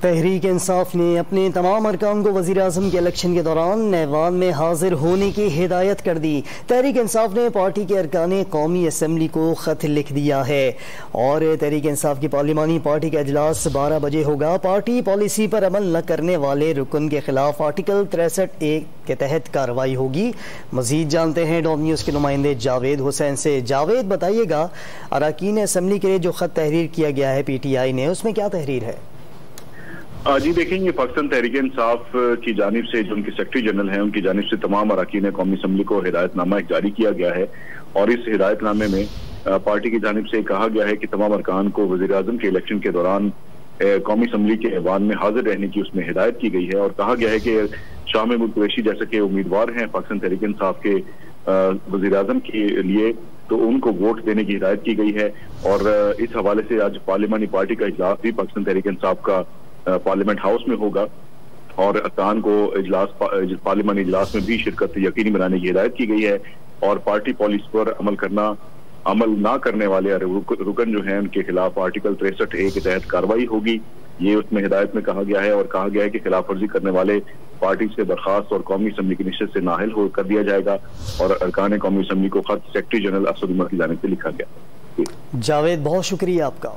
तहरीक इंसाफ ने अपने तमाम अरकान को वज़ीर-ए-आज़म के इलेक्शन के दौरान ऐवान में हाजिर होने की हिदायत कर दी। तहरीक इंसाफ ने पार्टी के अरकान कौमी असम्बली को ख़त लिख दिया है और तहरीक इंसाफ की पार्लिमानी पार्टी का इजलास 12 बजे होगा। पार्टी पॉलिसी पर अमल न करने वाले रुकन के खिलाफ आर्टिकल 63A के तहत कार्रवाई होगी। मजीद जानते हैं डॉन न्यूज़ के नुमाइंदे जावेद हुसैन से। जावेद, बताइएगा अरकान असम्बली के लिए जो ख़त तहरीर किया गया है PTI ने, उसमें क्या तहरीर है? जी देखेंगे, पाकिस्तान तहरीक इंसाफ की जानिब से जो उनके सेक्रेटरी जनरल हैं, उनकी जानिब से तमाम अरकान कौमी असम्बली को हिदायतनामा जारी किया गया है और इस हिदायतनामे में पार्टी की जानिब से कहा गया है कि तमाम अरकान को वज़ीर-ए-आज़म के इलेक्शन के दौरान कौमी असम्बली के ऐवान में हाजिर रहने की उसमें हिदायत की गई है और कहा गया है कि शाह महमूद कुरैशी जैसे के उम्मीदवार हैं पाकिस्तान तहरीक इंसाफ के वज़ीर-ए-आज़म के लिए, तो उनको वोट देने की हिदायत की गई है। और इस हवाले से आज पार्लिमानी पार्टी का इजलास भी पाकिस्तान तहरीक इंसाफ का पार्लियामेंट हाउस में होगा और अरकान को पार्लियामानी इजलास में भी शिरकत यकीनी बनाने की हिदायत की गई है और पार्टी पॉलिसी पर अमल ना करने वाले रुकन जो हैं उनके खिलाफ आर्टिकल 63A के तहत कार्रवाई होगी। ये उसमें हिदायत में कहा गया है और कहा गया है कि खिलाफ वर्जी करने वाले पार्टी से बर्खास्त और कौमी असम्बली की निश्चित से नाअहल कर दिया जाएगा और अरकान कौमी असम्बली को खत सेक्रेटरी जनरल असद उमर की जानिब से लिखा गया। जावेद, बहुत शुक्रिया आपका।